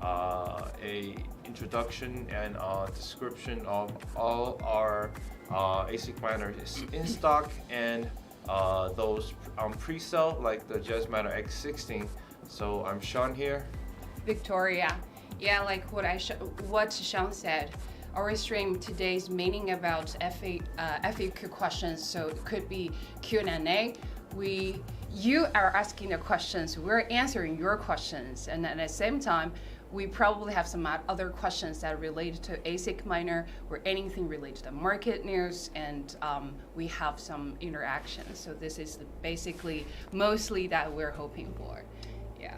a introduction and description of all our ASIC miners in stock and those on pre-sale like the Jasminer X16. So I'm Sean here. Victoria. Yeah, like what Sean said. Our stream today is mainly about FAQ questions, so it could be Q&A. You are asking the questions, we're answering your questions, and at the same time, we probably have some other questions that are related to ASIC miner or anything related to market news, and we have some interactions. So this is basically mostly that we're hoping for. Yeah.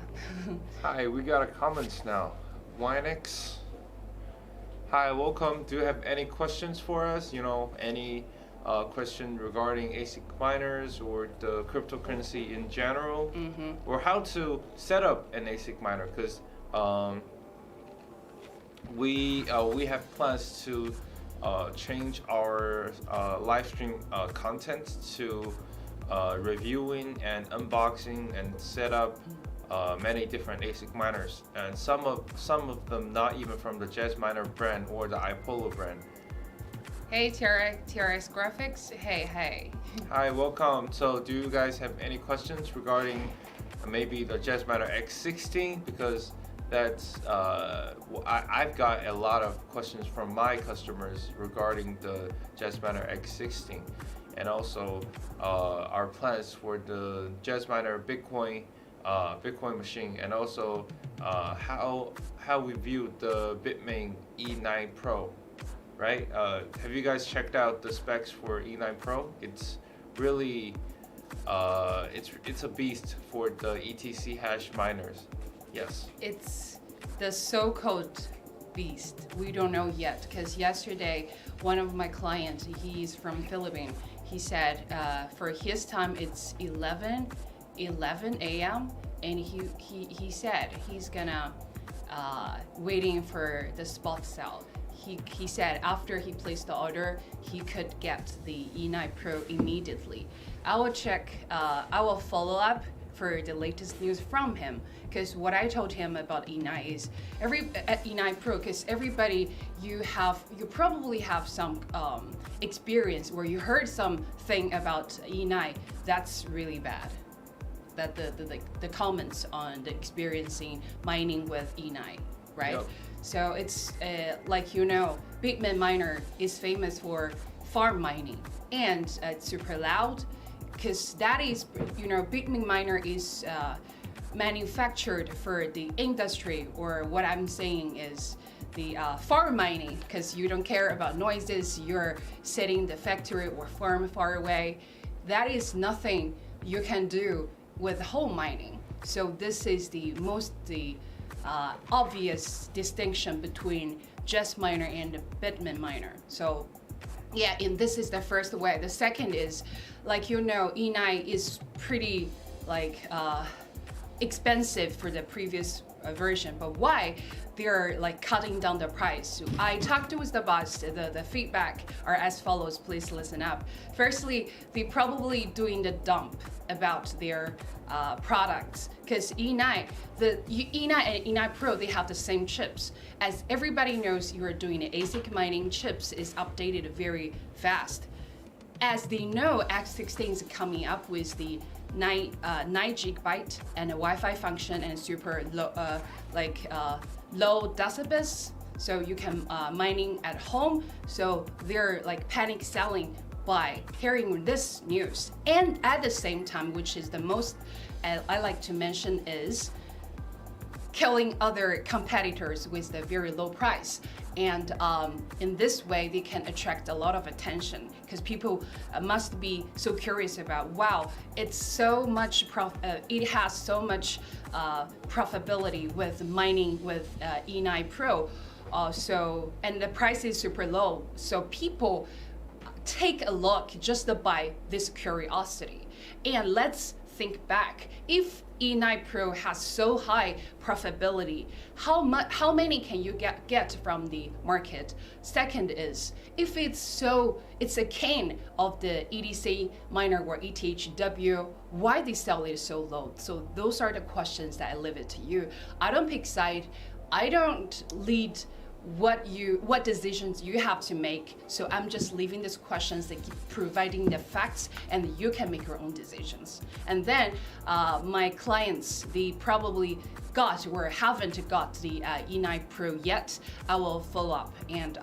Hi, we got a comments now. Winex. Hi, welcome. Do you have any questions for us? You know, any question regarding ASIC miners or the cryptocurrency in general, or how to set up an ASIC miner? Because we have plans to change our live stream content to reviewing and unboxing and set up many different ASIC miners, and some of them not even from the Jasminer brand or the iPolo brand. Hey TRX Graphics, hey. Hi, welcome. So do you guys have any questions regarding maybe the Jasminer X16? Because that's I've got a lot of questions from my customers regarding the Jasminer X16, and also our plans for the Jasminer Bitcoin machine, and also how we view the Bitmain E9 Pro, right? Have you guys checked out the specs for E9 Pro? It's really it's a beast for the ETC hash miners. Yes. It's the so-called beast. We don't know yet, because yesterday one of my clients, he's from Philippines, he said for his time it's 11 a.m. and he said he's gonna waiting for the spot sale. He said after he placed the order, he could get the E9 Pro immediately. I will check, I will follow up for the latest news from him, because what I told him about E9 is E9 Pro, because everybody, you probably have some experience where you heard something about E9 that's really bad. That the comments on the experiencing mining with E9, right? Yep. So it's like, you know, Bitmain miner is famous for farm mining, and it's super loud, because that is, you know, Bitmain miner is manufactured for the industry, or what I'm saying is the farm mining, because you don't care about noises, you're sitting in the factory or farm far away. That is nothing you can do with home mining. So this is the most obvious distinction between Jasminer and the Bitmain miner. So yeah, and this is the first way. The second is, like, you know, E9 is pretty like expensive for the previous version, but why they're like cutting down the price? I talked with the boss, the feedback are as follows, please listen up. Firstly, they probably doing the dump about their products, because E9 and E9 Pro, they have the same chips. As everybody knows, you are doing the ASIC mining, chips is updated very fast. As they know, X16 is coming up with the 9 GB and a Wi-Fi function and super low, low decibels, so you can mining at home. So they're like panic selling by hearing this news, and at the same time, which is the most I like to mention, is killing other competitors with the very low price. And in this way, they can attract a lot of attention, because people must be so curious about, wow, it's so much it has so much profitability with mining with E9 Pro. And the price is super low, so people take a look just to buy this curiosity. And let's think back, if E9 Pro has so high profitability, how many can you get from the market? Second is, if it's a king of the EDC miner or ETHW, why they sell it so low? So those are the questions that I leave it to you. I don't pick side I don't lead what decisions you have to make. So I'm just leaving these questions, that keep providing the facts, and you can make your own decisions. And then my clients, they probably got or haven't got the E9 Pro yet. I will follow up, and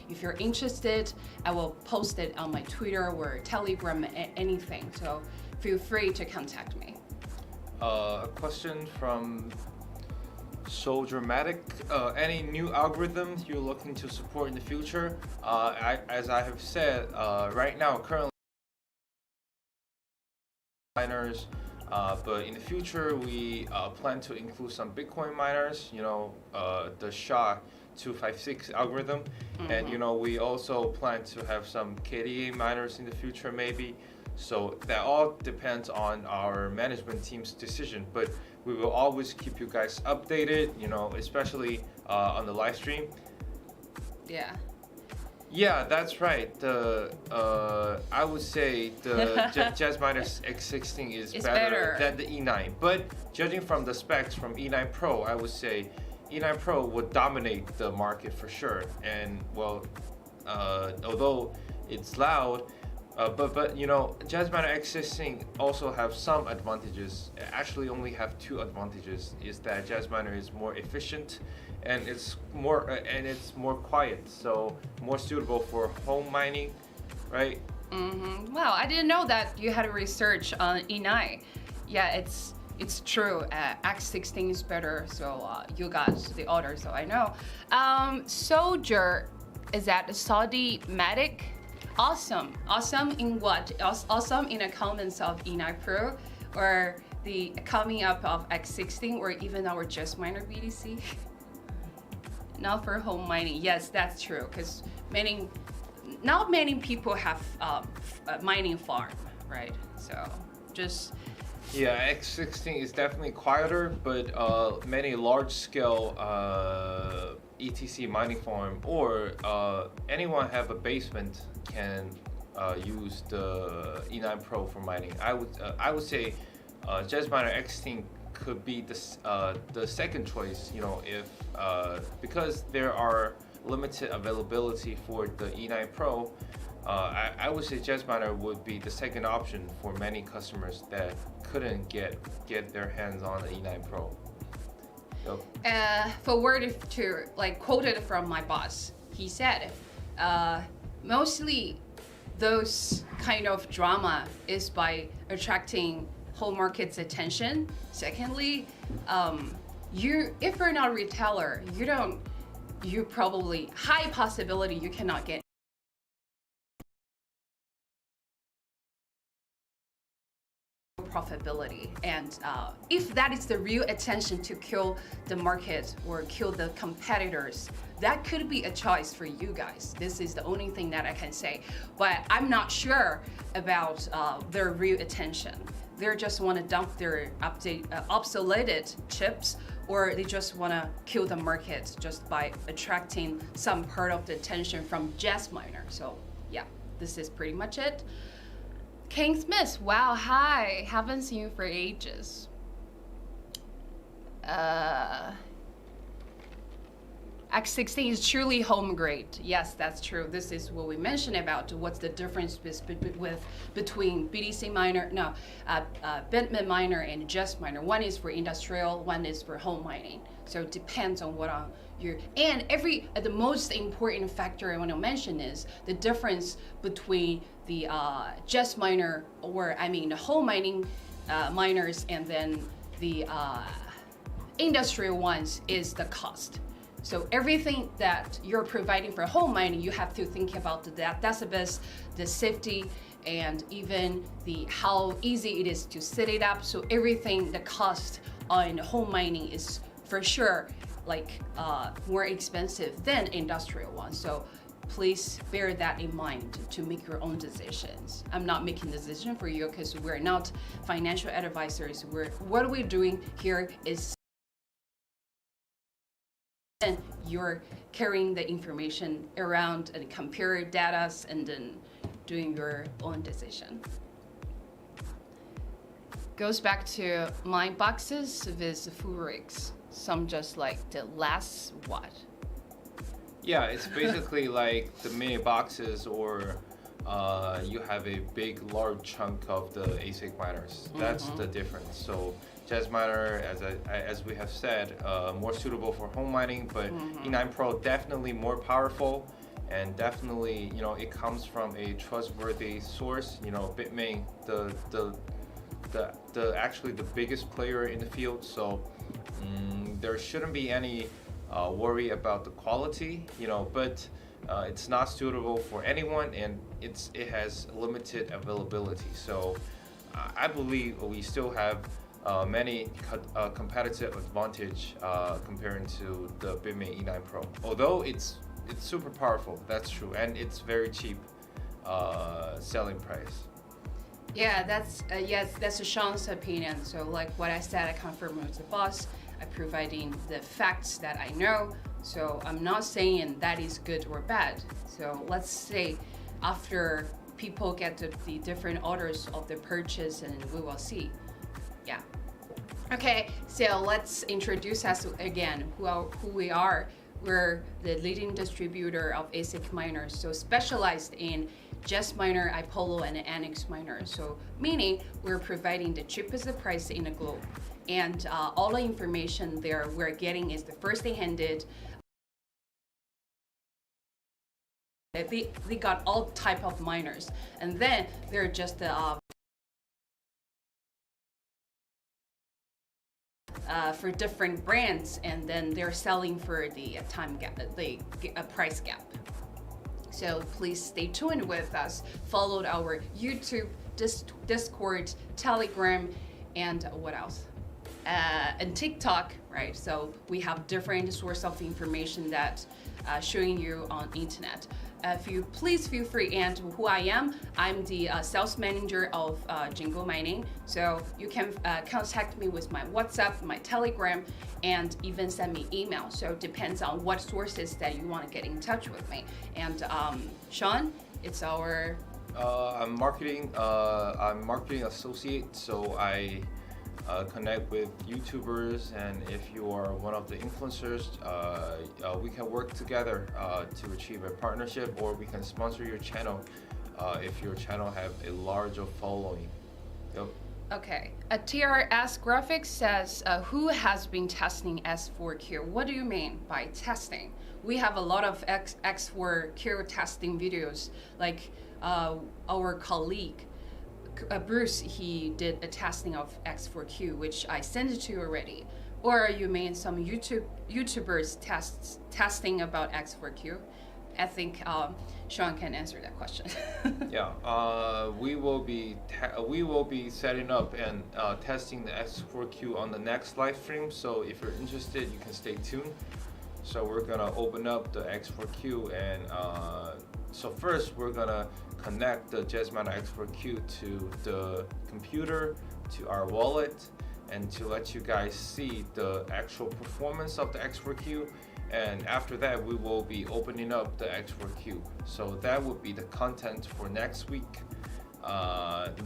if you're interested, I will post it on my Twitter or Telegram, anything. So feel free to contact me. A question from So Dramatic. Any new algorithms you're looking to support in the future? As I have said, right now, currently miners, but in the future we plan to include some Bitcoin miners. The SHA-256 algorithm, and we also plan to have some KDA miners in the future, maybe. So that all depends on our management team's decision, but we will always keep you guys updated, especially on the live stream. Yeah. Yeah, that's right. I would say the Jazzminer X16 is better than the E9. But judging from the specs from E9 Pro, I would say E9 Pro would dominate the market for sure. And although it's loud, but Jazzminer X16 also have some advantages. Actually, only have two advantages. Is that Jazzminer is more efficient, and it's more quiet, so more suitable for home mining, right? Wow, I didn't know that you had research on E9. Yeah, it's true. X16 is better, so you got the order, so I know. Soldier, is that Saudi Matic? Awesome in what? Awesome in the comments of E9 Pro, or the coming up of X16, or even our Jazzminer BTC. Not for home mining. Yes, that's true, because not many people have a mining farm, right? So just. Yeah, X16 is definitely quieter, but many large-scale ETC mining farm or anyone have a basement can use the E9 Pro for mining. I would say Jazzminer X16 could be the second choice, if because there are limited availability for the E9 Pro. I would say Jazzminer would be the second option for many customers that couldn't get their hands on the E9 Pro. Forward to quoted from my boss, he said, mostly those kind of drama is by attracting whole market's attention. Secondly, if you're not a retailer, you probably high possibility you cannot get profitability, and if that is the real attention to kill the market or kill the competitors, that could be a choice for you guys. This is the only thing that I can say, but I'm not sure about their real attention. They just want to dump their obsoleted chips, or they just want to kill the market just by attracting some part of the attention from Jazzminer. So yeah, this is pretty much it. King Smith, wow, hi, haven't seen you for ages. X16 is truly home grade. Yes, that's true. This is what we mentioned about what's the difference between BTC miner, Bitcoin miner and Jazzminer. One is for industrial, one is for home mining. So it depends on what and the most important factor I want to mention is the difference between the Jazzminer, the home mining miners, and then the industrial ones is the cost. So everything that you're providing for home mining, you have to think about the database, the safety, and even how easy it is to set it up. So everything, the cost on home mining is for sure more expensive than industrial ones. So please bear that in mind to make your own decisions. I'm not making the decision for you because we're not financial advisors. What we're doing here is and you're carrying the information around and compare data and then doing your own decision. Goes back to mine boxes with full rigs. some just like the last what? Yeah, it's basically like the mini boxes, or you have a big, large chunk of the ASIC miners. That's the difference. So Jazz Miner, as we have said, more suitable for home mining, but E9 Pro definitely more powerful, and definitely, you know, it comes from a trustworthy source. You know, Bitmain, the actually the biggest player in the field. So there shouldn't be any worry about the quality, you know, but it's not suitable for anyone, and it has limited availability. So I believe we still have many competitive advantage comparing to the Bitmain E9 Pro. Although it's super powerful, that's true, and it's very cheap selling price. Yeah, that's yes, that's Sean's opinion. So like what I said, I confirm with the boss. I'm providing the facts that I know. So I'm not saying that is good or bad. So let's say after people get the different orders of the purchase, and we will see. Yeah. Okay, so let's introduce us again, who we are. We're the leading distributor of ASIC miners, so specialized in Jazz Miner, Apollo, and Annex Miner. So meaning we're providing the cheapest price in the globe. And all the information there we're getting is the first-handed. They got all type of miners, and then they're just for different brands, and then they're selling for the time gap, the price gap. So please stay tuned with us. Follow our YouTube, Discord, Telegram, and what else? And TikTok, right? So we have different source of information that showing you on internet. If you please feel free, and who I am, I'm the sales manager of Jingle Mining. So you can contact me with my WhatsApp, my Telegram, and even send me email. So it depends on what sources that you want to get in touch with me. And Sean, it's our. I'm marketing associate, so I connect with YouTubers, and if you are one of the influencers, we can work together to achieve a partnership, or we can sponsor your channel if your channel have a larger following. Yep. Okay. A TRS Graphics says, who has been testing S4Q? What do you mean by testing? We have a lot of X4Q testing videos, like our colleague Bruce, he did a testing of X4Q, which I sent it to you already. Or you mean some YouTubers testing about X4Q? I think Sean can answer that question. Yeah, we will be setting up and testing the X4Q on the next live stream. So if you're interested, you can stay tuned. So we're gonna open up the X4Q, and so first we're gonna connect the Jazz Miner X4Q to the computer, to our wallet, and to let you guys see the actual performance of the X4Q. And after that, we will be opening up the X4Q. So that would be the content for next week,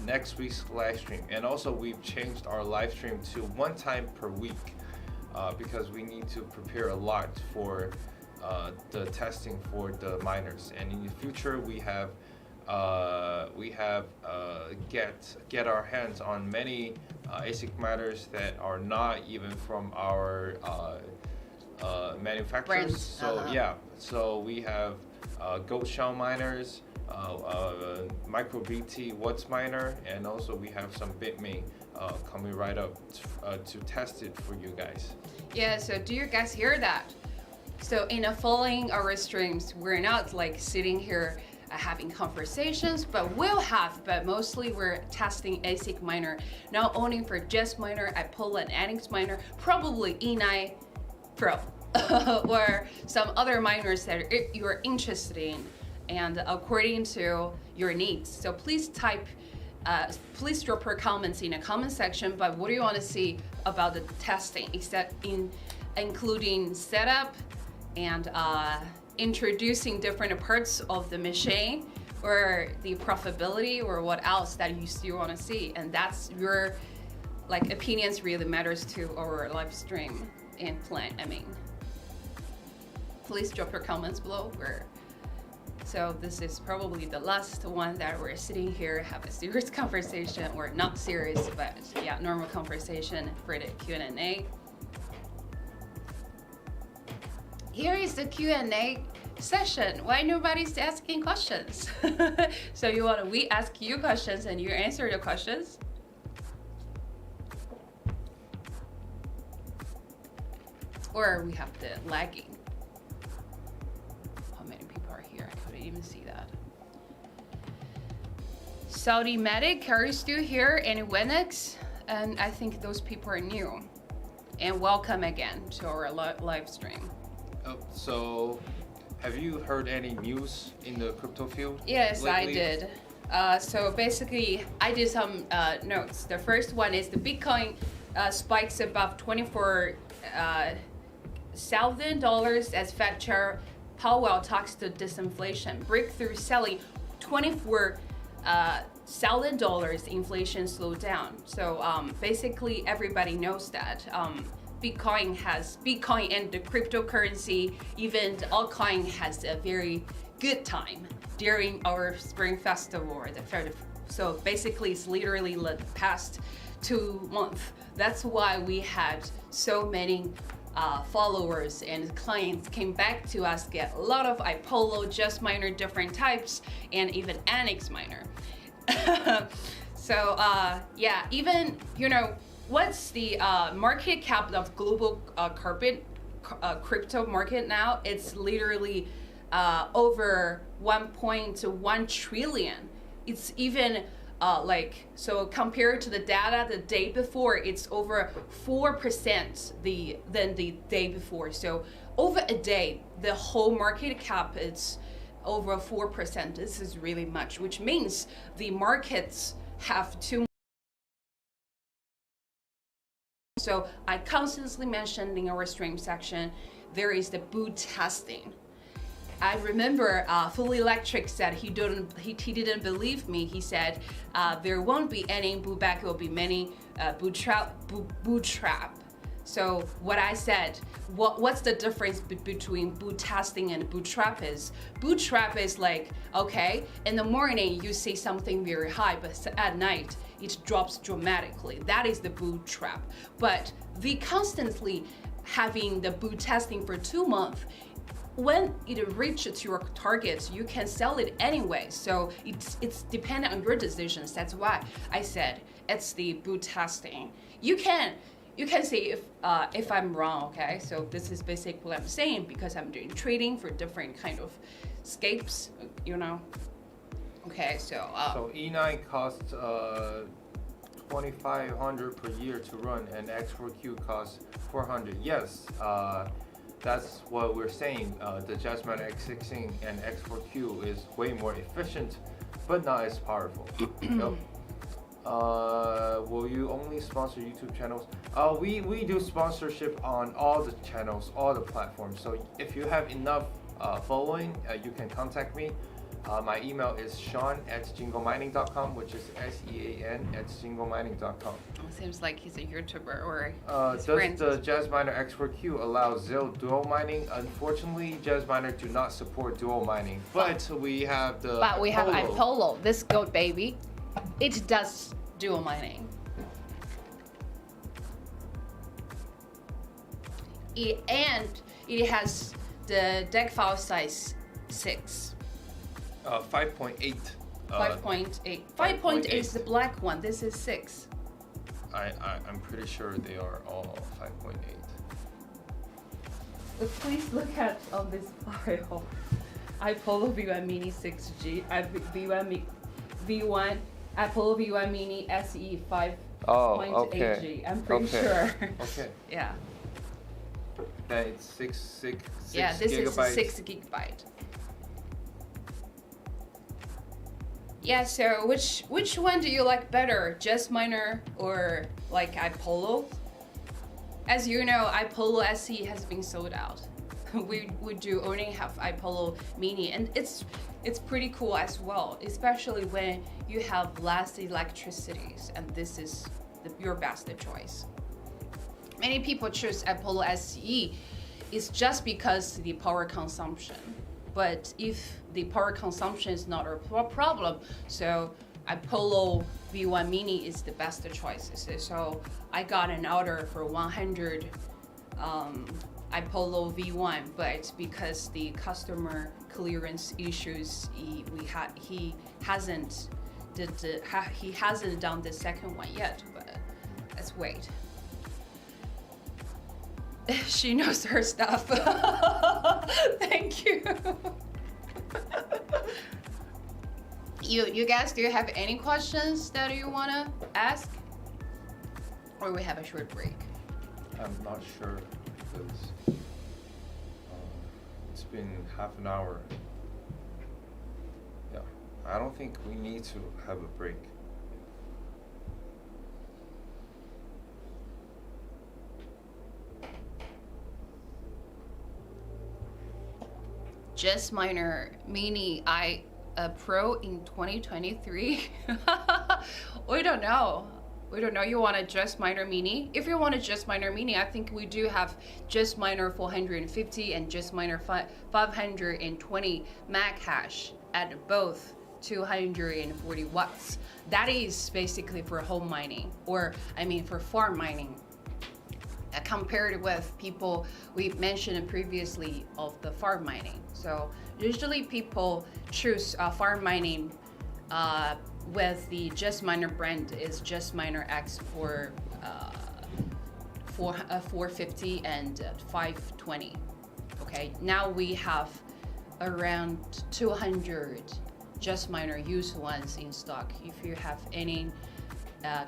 next week's live stream. And also we've changed our live stream to 1 time per week because we need to prepare a lot for the testing for the miners. And in the future, we have get our hands on many ASIC miners that are not even from our manufacturers. Brands. So yeah, so we have Goat Shell miners, MicroBT Watts miner, and also we have some Bitmain coming right up to test it for you guys. Yeah, so do you guys hear that? So in following our streams, we're not like sitting here having conversations, but mostly we're testing ASIC miner, not only for Jazz Miner, Apollo, and Annex Miner, probably E9 Pro, or some other miners that you're interested in, and according to your needs. So please please drop your comments in the comment section, but what do you want to see about the testing, including setup and introducing different parts of the machine, or the profitability, or what else that you still want to see. And that's your opinions really matters to our live stream. and plan. Please drop your comments below. So this is probably the last one that we're sitting here, have a serious conversation, or not serious, but yeah, normal conversation for the Q&A. Here is the Q&A session. Why nobody's asking questions? So we ask you questions and you answer the questions? Or we have the lagging. How many people are here? I couldn't even see that. Saudi Medic, are you still here? And Wenix? And I think those people are new. And welcome again to our live stream. Oh, so have you heard any news in the crypto field? Yes, lately? I did. So basically, I did some notes. The first one is the Bitcoin spikes above $24,000 as Fed Chair Powell talks to disinflation. Breakthrough selling $24,000 inflation slowed down. So basically, everybody knows that. Bitcoin and the cryptocurrency, even the altcoin, has a very good time during our Spring Festival or the fair. So basically, it's literally the past 2 months. That's why we had so many followers and clients came back to us, get a lot of iPolo, Just Miner, different types, and even Annex Miner. So yeah, even, what's the market cap of global crypto market now? It's literally over 1.1 trillion. It's even so compared to the data the day before, it's over 4% than the day before. So over a day, the whole market cap is over 4%. This is really much, which means the markets have too. So I constantly mentioned in our stream section, there is the boot testing. I remember Fully Electric said he didn't believe me. He said there won't be any bootback, it will be many bootstrap. So what I said, what's the difference between boot testing and bootstrap is? Bootstrap is like, okay, in the morning you see something very high, but at night it drops dramatically. That is the bootstrap. But the constantly having the boot testing for 2 months, when it reaches your targets, you can sell it anyway. So it's dependent on your decisions. That's why I said it's the boot testing. You can say if I'm wrong, okay? So this is basically what I'm saying because I'm doing trading for different kind of scapes, Okay, so E9 costs $2,500 per year to run, and X4Q costs $400. Yes, that's what we're saying. The Just Miner X16 and X4Q is way more efficient, but not as powerful. Nope. Will you only sponsor YouTube channels? We do sponsorship on all the channels, all the platforms. So if you have enough following, you can contact me. My email is sean@jinglemining.com, which is SEAN@jinglemining.com. Seems like he's a YouTuber or does the Just Miner X4Q allow ZIL dual mining? Unfortunately, Just Miner do not support dual mining, but we have the we have iPolo, this goat baby. It does dual mining. And it has the deck file size 6. 5.8. 5.8. 5.8 is the black one. This is 6. I'm pretty sure they are all 5.8. Please look at on this file. iPolo V1 Mini 6G. V1 Apollo V1 Mini SE 5.8G. I'm pretty sure. Okay. Yeah. Then it's 6 yeah, this gigabytes. is 6 gigabyte. Yeah, so which one do you like better, Just Miner or like iPolo? As you know, iPolo SE has been sold out. we do only have iPolo Mini, and it's pretty cool as well, especially when you have less electricities, and this is your best choice. many people choose Apollo SE is just because the power consumption. But if the power consumption is not a problem, so Apollo V1 Mini is the best choice. So I got an order for 100 Apollo V1, but because the customer clearance issues, he hasn't done the second one yet. But let's wait. She knows her stuff. Thank you. You guys, do you have any questions that you wanna ask? Or we have a short break? I'm not sure because it's been half an hour. Yeah, I don't think we need to have a break. Just Minor Mini Pro in 2023. We don't know. You want a Just Minor Mini? If you want a Just Minor Mini, I think we do have Just Minor 450 and Just Minor 520 Mac hash at both 240 watts. That is basically for home mining, or I mean for farm mining. Compared with people we mentioned previously of the farm mining. So usually people choose farm mining with the Just Minor brand is Just Minor X for 450 and 520. Okay, now we have around 200 Just Minor used ones in stock. If you have any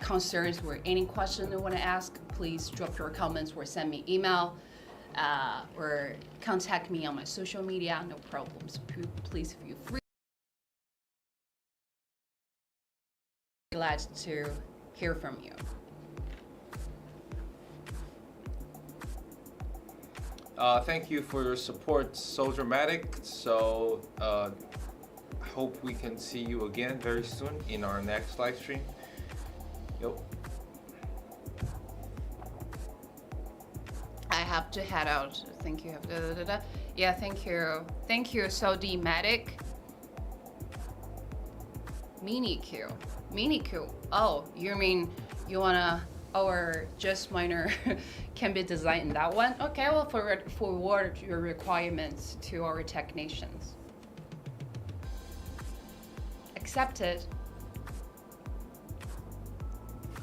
concerns or any question you want to ask, please drop your comments or send me email or contact me on my social media. No problems. Please feel free. Glad to hear from you. Thank you for your support, So Dramatic. So I hope we can see you again very soon in our next live stream. Yo. I have to head out. Thank you. Yeah, thank you. Thank you, So Dramatic. Mini Q. Oh, you mean you wanna our Just Minor can be designed in that one? Okay, well forward your requirements to our technicians. Accepted.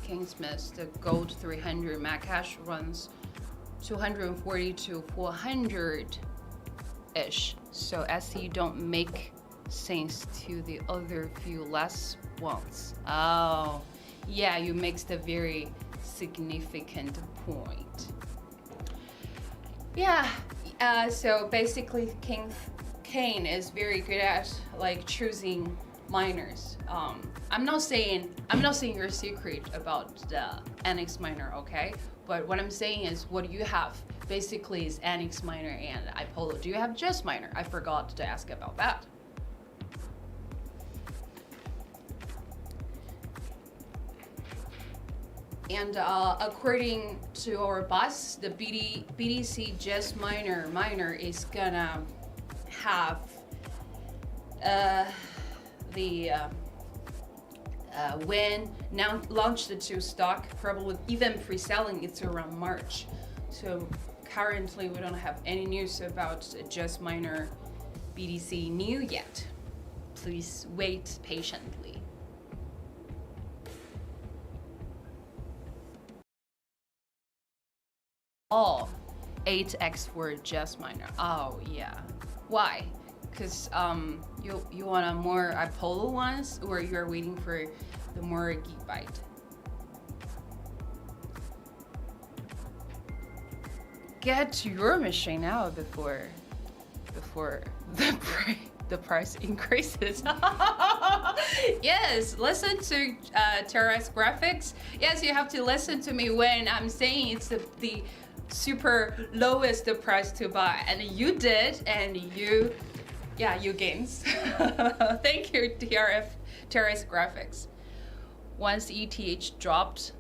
Kingsmith, the Gold 300 Mac hash runs 240 to 400 ish. So SE don't make sense to the other few less ones. Oh, yeah, you mixed a very significant point. Yeah, so basically Kane is very good at like choosing miners. I'm not saying your secret about the NX miner, okay? But what I'm saying is what you have basically is NX miner and Apollo. Do you have Just Miner? I forgot to ask about that. And according to our boss, the BTC Just miner is gonna have when now launched to stock, probably even pre-selling, it's around March. So currently we don't have any news about Just Minor BTC new yet. Please wait patiently. All 8x for Just Minor. Oh yeah. Why? Because you want a more Apollo ones, or you're waiting for the more gigabyte? Get your machine out before the price increases. Yes, listen to Terrace Graphics. Yes, you have to listen to me when I'm saying it's the super lowest price to buy, and you did, and you gains. Thank you, Terrace Graphics. Once ETH dropped,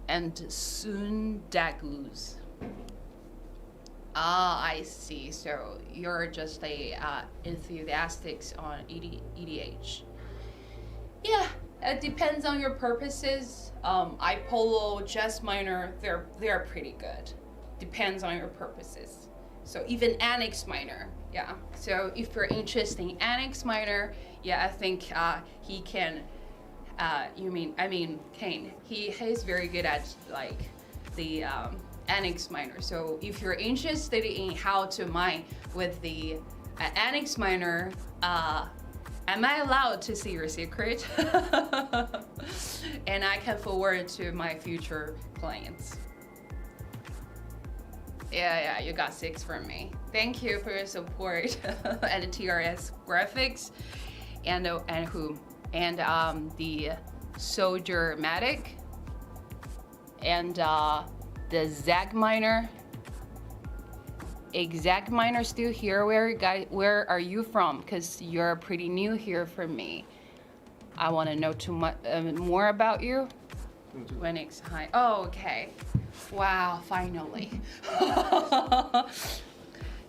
and Sundaglus. Ah, I see. So you're just a enthusiastic on EDH. Yeah, it depends on your purposes. iPolo, Jazz Minor, they're pretty good. Depends on your purposes. So even Annex Minor, yeah. So if you're interested in Annex Minor, yeah, I think he can. Kane. He's very good at like the Annex Minor. So if you're interested in how to mine with the Annex Minor, am I allowed to see your secret? And I can forward to my future clients. Yeah, you got 6 from me. Thank you for your support at TRS Graphics and who? And the Soldiermatic and the Zag Miner. Exact Miner still here. Where are you from? Because you're pretty new here for me. I want to know more about you. When it's high. Oh, okay. Wow, finally.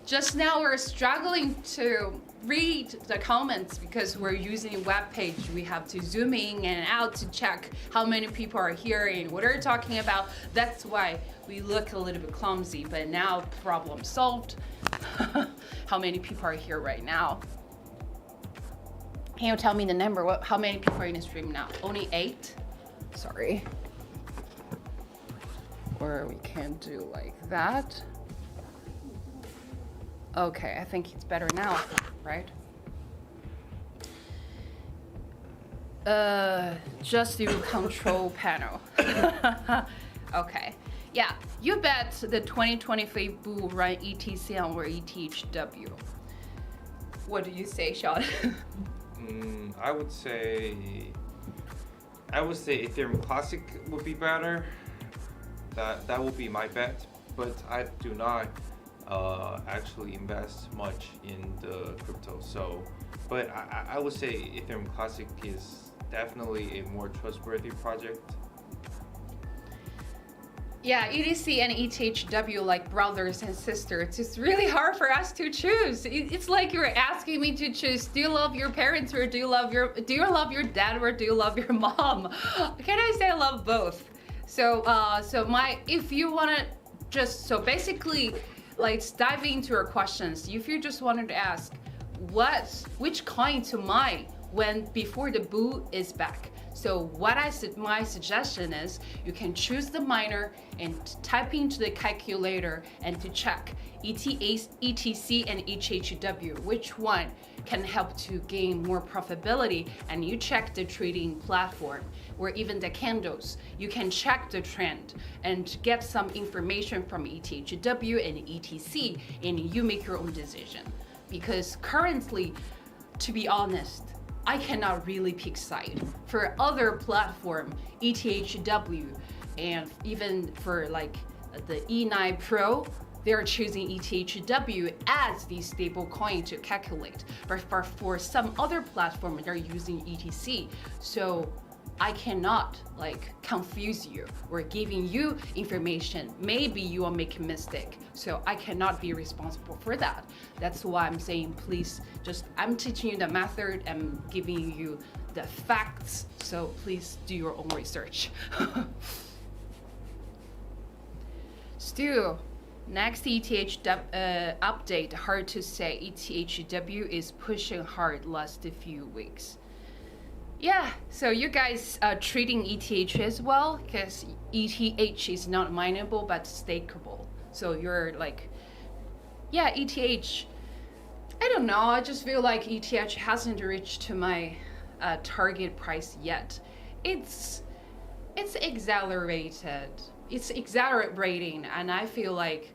Just now we're struggling to read the comments because we're using a web page. We have to zoom in and out to check how many people are here and what are talking about. That's why we look a little bit clumsy, but now problem solved. How many people are here right now? Can you tell me the number? How many people are in the stream now? Only 8? Sorry. Or we can do like that. Okay, I think it's better now, right? Just do control panel. Okay, yeah, you bet the 2025 Boo run ETC or ETHW. What do you say, Sean? I would say Ethereum Classic would be better. That would be my bet, but I do not actually invest much in the crypto. So, but I would say Ethereum Classic is definitely a more trustworthy project. Yeah, EDC and ETHW like brothers and sisters. It's really hard for us to choose. It's like you're asking me to choose: do you love your parents or do you love your dad or do you love your mom? Can I say I love both? So if you wanna basically, let's dive into your questions. If you just wanted to ask which coin to mine before the Boo is back. So my suggestion is you can choose the miner and type into the calculator and to check ETH, ETC, and ETHW, which one can help to gain more profitability, and you check the trading platform or even the candles. You can check the trend and get some information from ETHW and ETC, and you make your own decision. Because currently, to be honest, I cannot really pick side. For other platform, ETHW, and even for like the E9 Pro, they're choosing ETHW as the stable coin to calculate. But for some other platform, they're using ETC. So I cannot like confuse you or giving you information. Maybe you are making mistake. So I cannot be responsible for that. That's why I'm saying, please I'm teaching you the method and giving you the facts. So please do your own research. Still, next ETH update, hard to say. ETHW is pushing hard last few weeks. Yeah, so you guys are treating ETH as well, because ETH is not mineable but stakeable. So you're like, yeah, ETH, I don't know, I just feel like ETH hasn't reached to my target price yet. It's accelerated. It's accelerating, and I feel like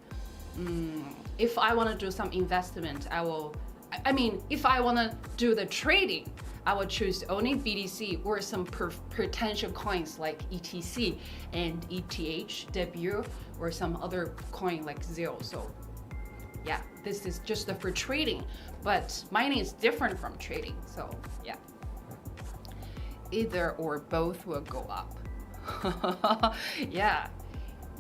if I want to do some investment, if I want to do the trading, I would choose only BTC or some potential coins like ETC and ETHW or some other coin like ZIL. So yeah, this is just for trading, but mining is different from trading. So yeah, either or both will go up. Yeah,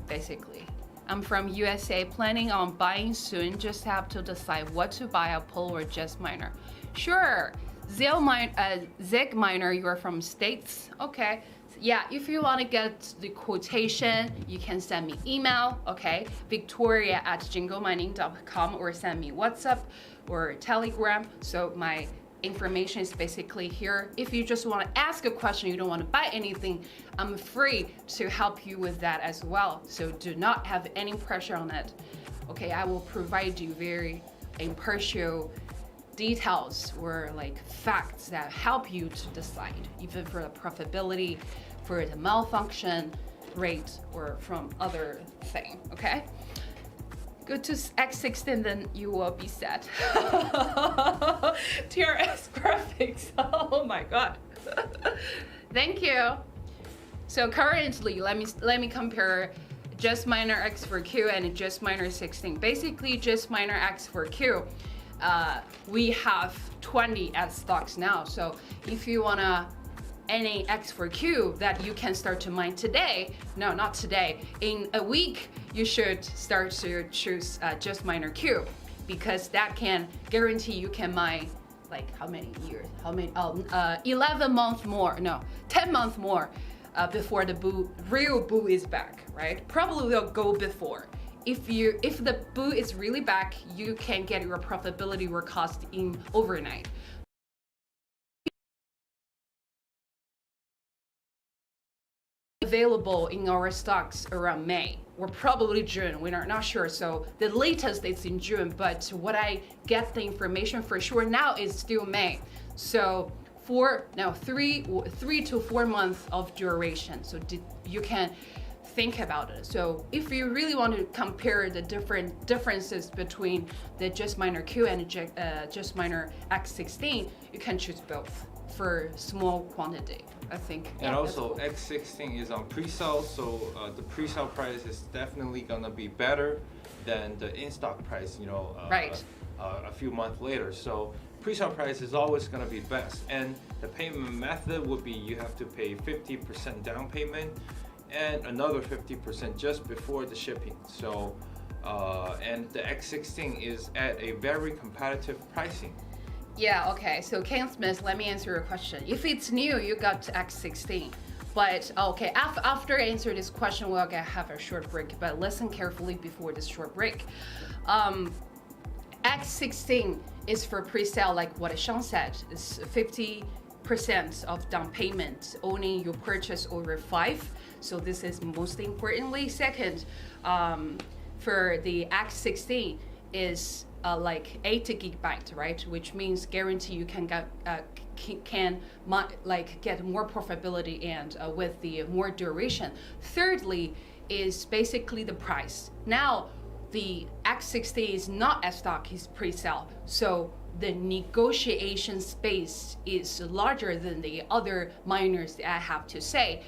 basically. I'm from USA, planning on buying soon. Just have to decide what to buy, a Pole or Just Miner. Sure. Zig Miner, you're from States. Okay. Yeah, if you want to get the quotation, you can send me email, okay? Victoria@jingomining.com, or send me WhatsApp or Telegram. So my information is basically here. If you just want to ask a question, you don't want to buy anything, I'm free to help you with that as well. So do not have any pressure on it. Okay, I will provide you very impartial details or like facts that help you to decide, even for the profitability, for the malfunction rate, or from other thing, okay? Go to X16, then you will be set. TRS graphics, oh my God. Thank you. So currently, let me compare Just Miner X4Q and Just Miner 16. Basically, Just Miner X4Q, we have 20 as stocks now. So if you wanna any X4Q that you can start to mine today, no, not today, in a week, you should start to choose Just Miner Q, because that can guarantee you can mine like how many years? 11 months more, no, 10 months more before the real boo is back, right? Probably will go before. If the boo is really back, you can get your profitability or cost in overnight. Available in our stocks around May or probably June. We're not sure. So the latest is in June, but what I get the information for sure now is still May. So for now, 3 to 4 months of duration. So you can think about it. So if you really want to compare the differences between the Just Miner Q and Just Miner X16, you can choose both for small quantity, I think. And also X16 is on pre-sale, so the pre-sale price is definitely gonna be better than the in-stock price, right. A few months later. So pre-sale price is always gonna be best. And the payment method would be you have to pay 50% down payment and another 50% just before the shipping. So, and the X16 is at a very competitive pricing. Yeah, okay, so Ken Smith, let me answer your question. If it's new, you got to X16. But okay, after I answer this question, we'll have a short break, but listen carefully before this short break. X16 is for pre-sale, like what Sean said, it's 50% of down payment, only you purchase over 5. So this is most importantly. Second, for the X16 is like 80 gigabyte, right? Which means guarantee you can get get more profitability and with the more duration. Thirdly, is basically the price. Now, the X60 is not a stock, it's pre-sale. So the negotiation space is larger than the other miners that I have to say.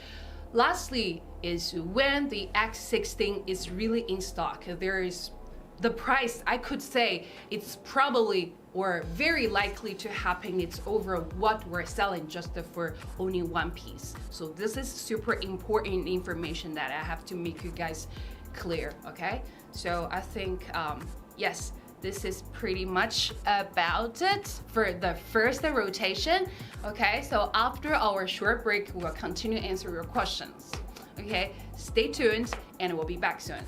Lastly, is when the X16 is really in stock, there is the price, I could say it's probably or very likely to happen, it's over what we're selling just for only one piece. So this is super important information that I have to make you guys clear, okay? So I think, yes, this is pretty much about it for the first rotation, okay? So after our short break, we'll continue to answer your questions, okay? Stay tuned and we'll be back soon.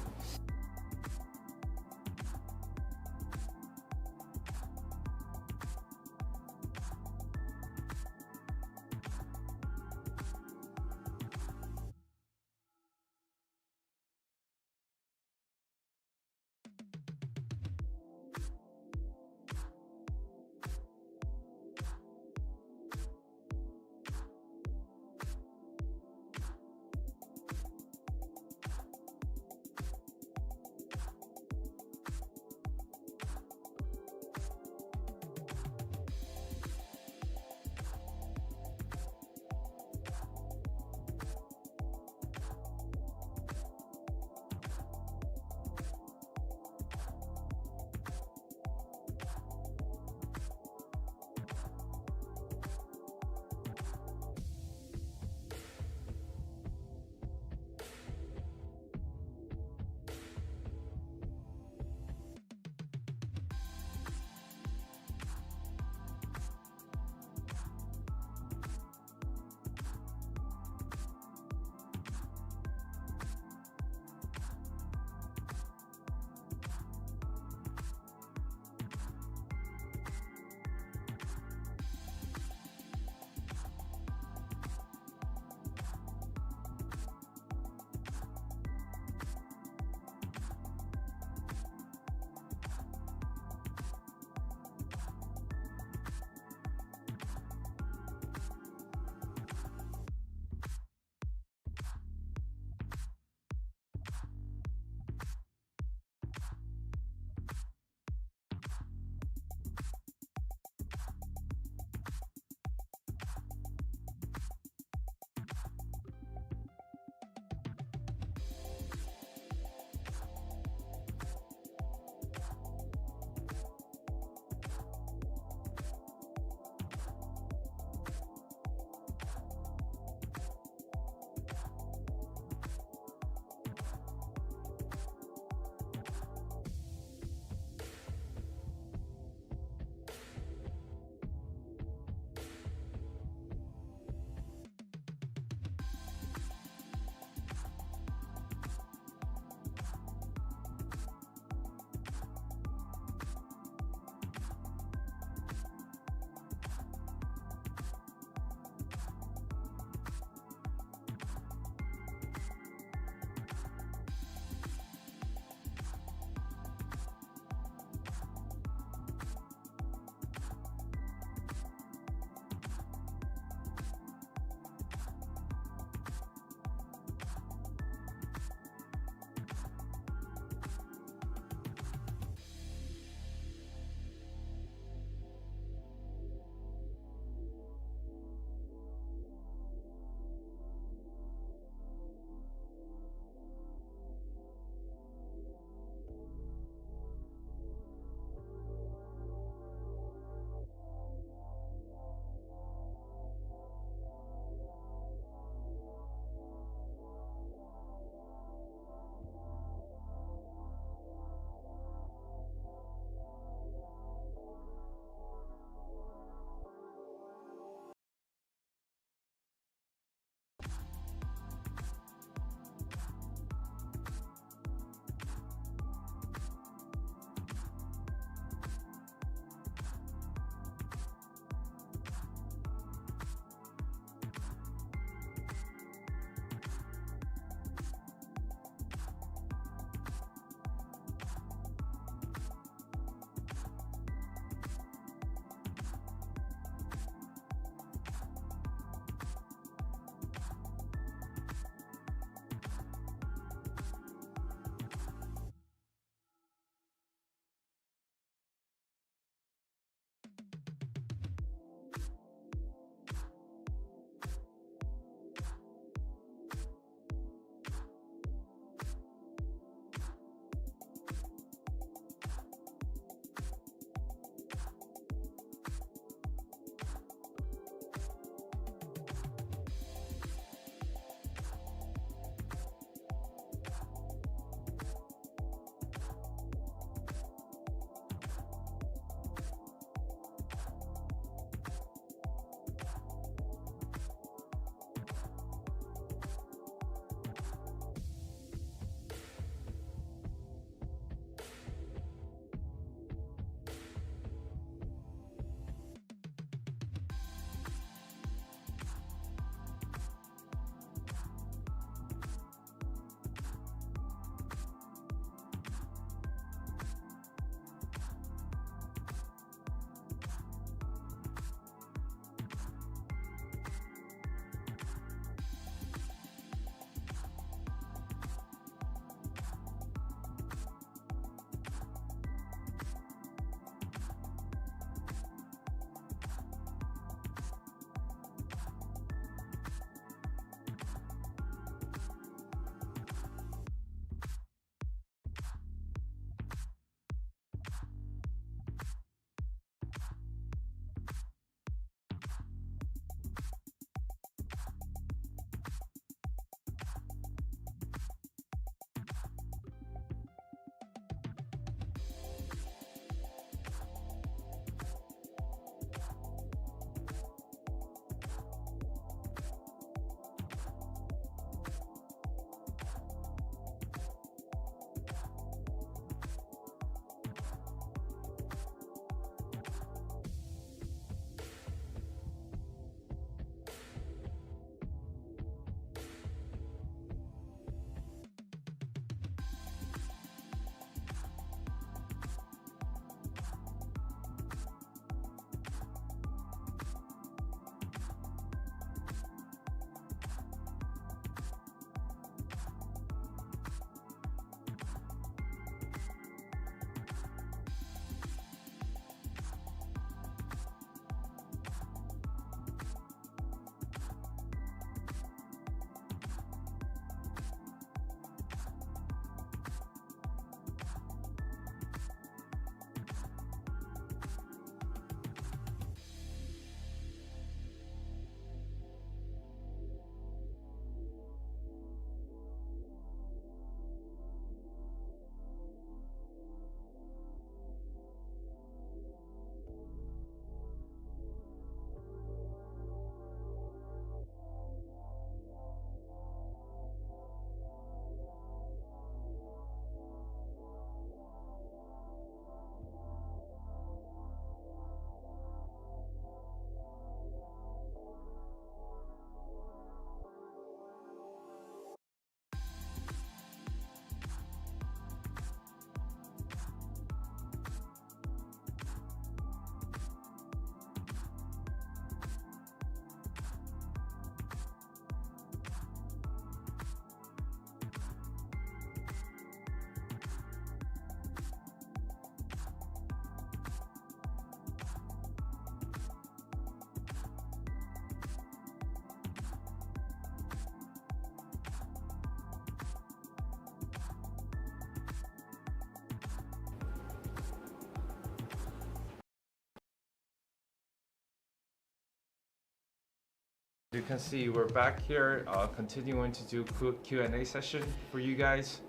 You can see we're back here, continuing to do Q&A session for you guys.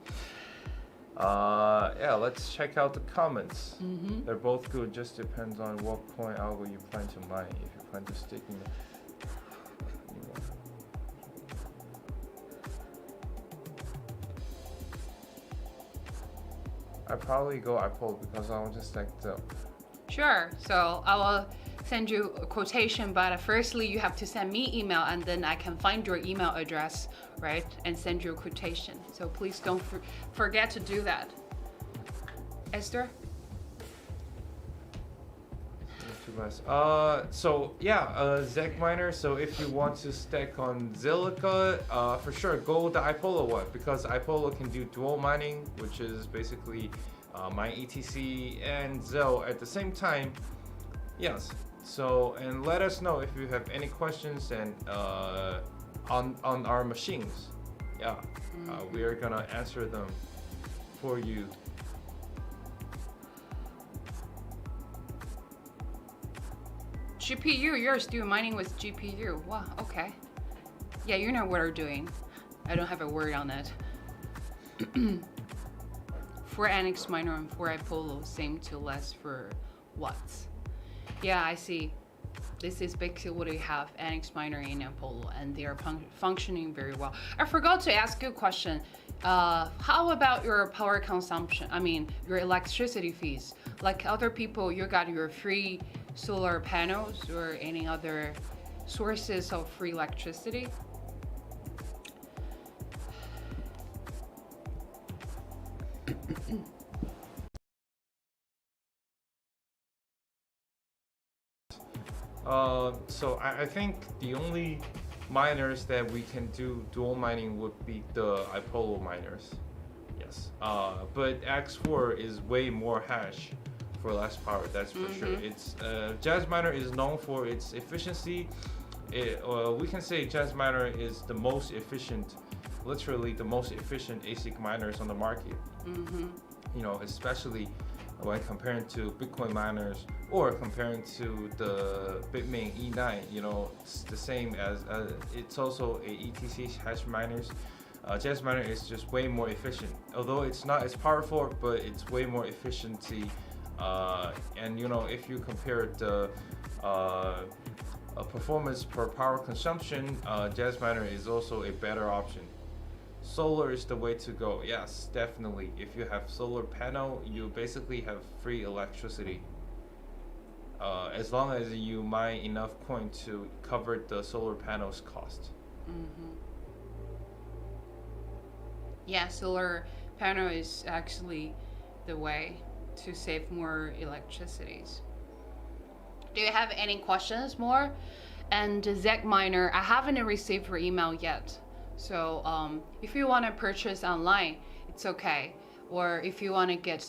Yeah, let's check out the comments. They're both good, just depends on what coin algo you plan to mine. If you plan to stick in the... I probably go iPole because I want to stack them. Sure, so I will send you a quotation, but firstly you have to send me email and then I can find your email address, right, and send you a quotation. So please don't forget to do that. Esther? So yeah, Zeg Miner, so if you want to stack on Zilliqa, for sure go the iPolo one, because iPolo can do dual mining, which is basically mine ETC and Zel at the same time. Yes, so, and let us know if you have any questions and on our machines. Yeah, we are gonna answer them for you. GPU, you're still mining with GPU. Wow, okay. Yeah, you know what we're doing. I don't have a word on that. 4 Annex Miner and 4 iPolo, same to less for watts. Yeah, I see. This is basically what we have, Annex Miner and iPolo, and they are functioning very well. I forgot to ask you a question. How about your power consumption? I mean, your electricity fees. Like other people, you got your free solar panels or any other sources of free electricity? So I think the only miners that we can do dual mining would be the iPolo miners. Yes. But X4 is way more hash for less power, that's for sure. It's Jazz Miner is known for its efficiency. We can say Jazz Miner is the most efficient, literally the most efficient ASIC miners on the market. You know, especially when comparing to Bitcoin miners or comparing to the Bitmain E9. You know, it's the same as it's also a ETC hash miners. Jazz Miner is just way more efficient, although it's not as powerful, but it's way more efficiency. And you know, if you compare the performance per power consumption, Jazz Miner is also a better option. Solar is the way to go. Yes, definitely. If you have solar panel, you basically have free electricity. As long as you mine enough coin to cover the solar panel's cost. Yeah, solar panel is actually the way to save more electricities. Do you have any questions more? And Zeg Miner, I haven't received your email yet. So if you want to purchase online, it's okay. Or if you want to get